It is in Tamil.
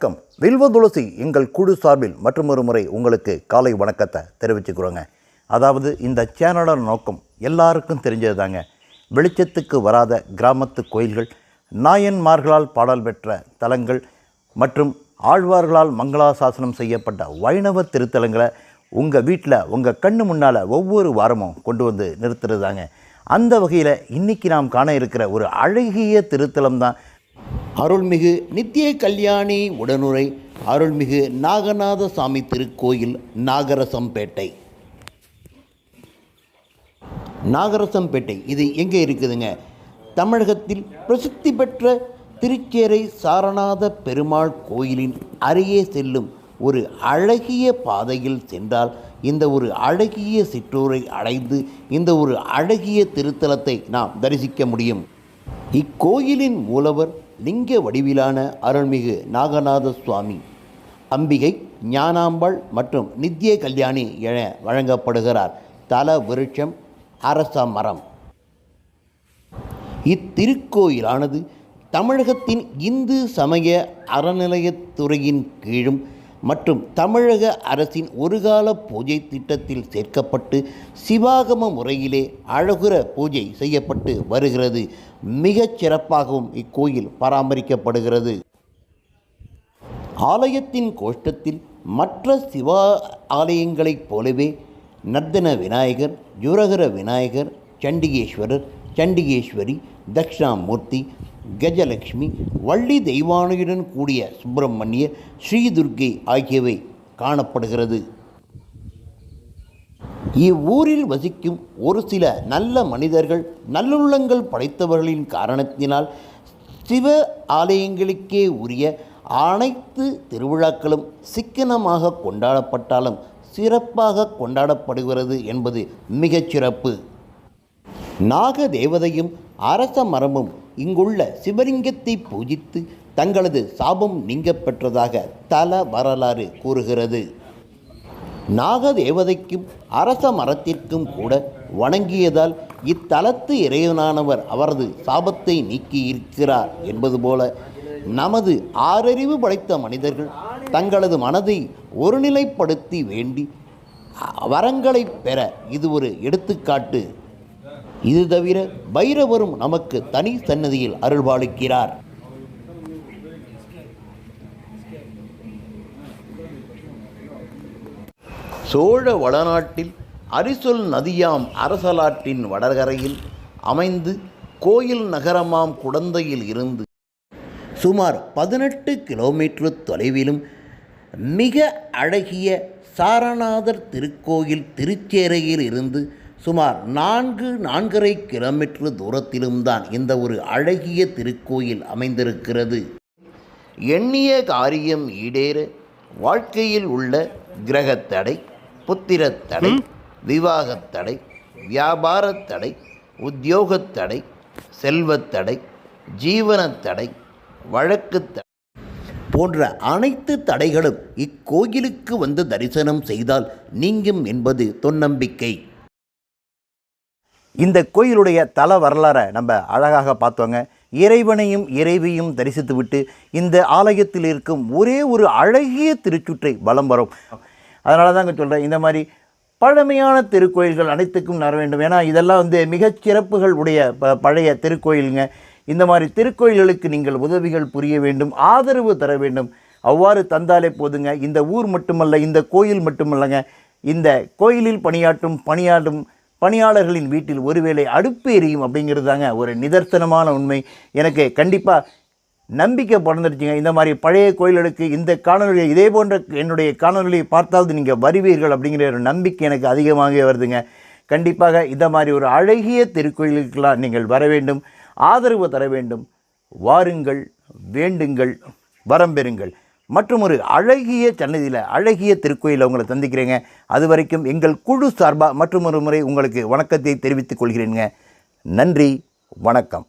வணக்கம். வில்வ துளசி எங்கள் குழு சார்பில் மற்றொரு முறை உங்களுக்கு காலை வணக்கத்தை தெரிவிச்சுக்கிறோங்க. அதாவது இந்த சேனலோட நோக்கம் எல்லாருக்கும் தெரிஞ்சது தாங்க. வெளிச்சத்துக்கு வராத கிராமத்து கோயில்கள், நாயன்மார்களால் பாடல் பெற்ற தலங்கள் மற்றும் ஆழ்வார்களால் மங்களாசாசனம் செய்யப்பட்ட வைணவ திருத்தலங்களை உங்கள் வீட்டில் உங்கள் கண்ணு முன்னால் ஒவ்வொரு வாரமும் கொண்டு வந்து நிறுத்துறது தாங்க. அந்த வகையில் இன்றைக்கி நாம் காண இருக்கிற ஒரு அழகிய திருத்தலம் தான் அருள்மிகு நித்திய கல்யாணி உடனுரை அருள்மிகு நாகநாத சாமி திருக்கோயில் நாகரசம்பேட்டை. நாகரசம்பேட்டை இது எங்கே இருக்குதுங்க? தமிழகத்தில் பிரசித்தி பெற்ற திருச்சேரை சாரநாத பெருமாள் கோயிலின் அருகே செல்லும் ஒரு அழகிய பாதையில் சென்றால் இந்த ஒரு அழகிய சிற்றூரை அடைந்து இந்த ஒரு அழகிய திருத்தலத்தை நாம் தரிசிக்க முடியும். இக்கோயிலின் மூலவர் லிங்க வடிவிலான அருள்மிகு நாகநாத சுவாமி, அம்பிகை, ஞானாம்பாள் மற்றும் நித்திய கல்யாணி என வழங்கப்படுகிறார். தல விருட்சம் அரச மரம். இத்திருக்கோயிலானது தமிழகத்தின் இந்து சமய அறநிலையத்துறையின் கீழும் மற்றும் தமிழக அரசின் ஒருகால பூஜை திட்டத்தில் சேர்க்கப்பட்டு சிவாகம முறையிலே அழகுற பூஜை செய்யப்பட்டு வருகிறது. மிகச் சிறப்பாகவும் இக்கோயில் பராமரிக்கப்படுகிறது. ஆலயத்தின் கோஷ்டத்தில் மற்ற சிவா ஆலயங்களைப் போலவே நர்த்தன விநாயகர், யுரகர விநாயகர், சண்டிகேஸ்வரர், சண்டிகேஸ்வரி, தட்சிணாமூர்த்தி, கஜலட்சுமி, வள்ளி தெய்வானையுடன் கூடிய சுப்பிரமணியர், ஸ்ரீதுர்க்கை ஆகியவை காணப்படுகிறது. இவ்வூரில் வசிக்கும் ஒரு சில நல்ல மனிதர்கள், நல்லுள்ளங்கள் படைத்தவர்களின் காரணத்தினால் சிவ ஆலயங்களுக்கே உரிய அனைத்து திருவிழாக்களும் சிக்கனமாக கொண்டாடப்பட்டாலும் சிறப்பாக கொண்டாடப்படுகிறது என்பது மிகச்சிறப்பு. நாக தேவதையும் அரச மரமும் இங்குள்ள சிவலிங்கத்தை பூஜித்து தங்களது சாபம் நீங்க பெற்றதாக தல வரலாறு கூறுகிறது. நாகதேவதைக்கும் அரச மரத்திற்கும் கூட வணங்கியதால் இத்தலத்து இறைவனானவர் அவரது சாபத்தை நீக்கி இருக்கிறார் என்பது போல நமது ஆறறிவு படைத்த மனிதர்கள் தங்களது மனதை ஒருநிலைப்படுத்தி வேண்டி வரங்களை பெற இது ஒரு எடுத்துக்காட்டு. இது தவிர பைரவரும் நமக்கு தனி சன்னதியில் அருள்பாலிக்கிறார். சோழ வடநாட்டில் அரிசொல் நதியாம் அரசலாற்றின் வடகரையில் அமைந்து கோயில் நகரமாம் குடந்தையில் இருந்து சுமார் 18 கிலோமீட்டர் தொலைவிலும் மிக அழகிய சாரநாதர் திருக்கோயில் திருச்சேரையில் இருந்து சுமார் 4.5 கிலோமீட்டர் தூரத்திலும் தான் இந்த ஒரு அழகிய திருக்கோயில் அமைந்திருக்கிறது. எண்ணிய காரியம் ஈடேற வாழ்க்கையில் உள்ள கிரகத்தடை, புத்திரத்தடை, விவாகத்தடை, வியாபாரத்தடை, உத்தியோகத்தடை, செல்வத்தடை, ஜீவனத்தடை, வழக்குத்தடை போன்ற அனைத்து தடைகளும் இக்கோயிலுக்கு வந்து தரிசனம் செய்தால் நீங்கும் என்பது தொன்னம்பிக்கை. இந்த கோயிலுடைய தல வரலாறை நம்ம அழகாக பார்த்தோங்க. இறைவனையும் இறைவியும் தரிசித்து விட்டு இந்த ஆலயத்தில் இருக்கும் ஒரே ஒரு அழகிய திருச்சுற்றை வலம் வரும். அதனால தாங்க சொல்கிறேன், இந்த மாதிரி பழமையான திருக்கோயில்கள் அனைத்துக்கும் நட வேண்டும். ஏன்னா இதெல்லாம் மிகச் சிறப்புகள் உடைய பழைய திருக்கோயிலுங்க. இந்த மாதிரி திருக்கோயில்களுக்கு நீங்கள் உதவிகள் புரிய வேண்டும், ஆதரவு தர வேண்டும். அவ்வாறு தந்தாலே போதுங்க. இந்த ஊர் மட்டுமல்ல, இந்த கோயில் மட்டுமல்லங்க, இந்த கோயிலில் பணியாற்றும் பணியாளர்களின் வீட்டில் ஒருவேளை அடுப்பு எரியும் அப்படிங்கிறது தாங்க ஒரு நிதர்சனமான உண்மை. எனக்கு கண்டிப்பாக நம்பிக்கை பிறந்துருச்சுங்க. இந்த மாதிரி பழைய கோயில்களுக்கு இந்த காணொலியை இதே போன்ற என்னுடைய காணொலியை பார்த்தாவது நீங்கள் வருவீர்கள் அப்படிங்கிற ஒரு நம்பிக்கை எனக்கு அதிகமாக வருதுங்க. கண்டிப்பாக இந்த மாதிரி ஒரு அழகிய திருக்கோயிலுக்கெல்லாம் நீங்கள் வர வேண்டும், ஆதரவு தர வேண்டும். வாருங்கள், வேண்டுங்கள், வரம் பெறுங்கள். மற்றும் ஒரு அழகிய சன்னதியில் அழகிய திருக்கோயிலில் உங்களை சந்திக்கிறேங்க. அது வரைக்கும் எங்கள் குழு சார்பாக மற்றும் ஒரு முறை உங்களுக்கு வணக்கத்தை தெரிவித்துக் கொள்கிறேங்க. நன்றி, வணக்கம்.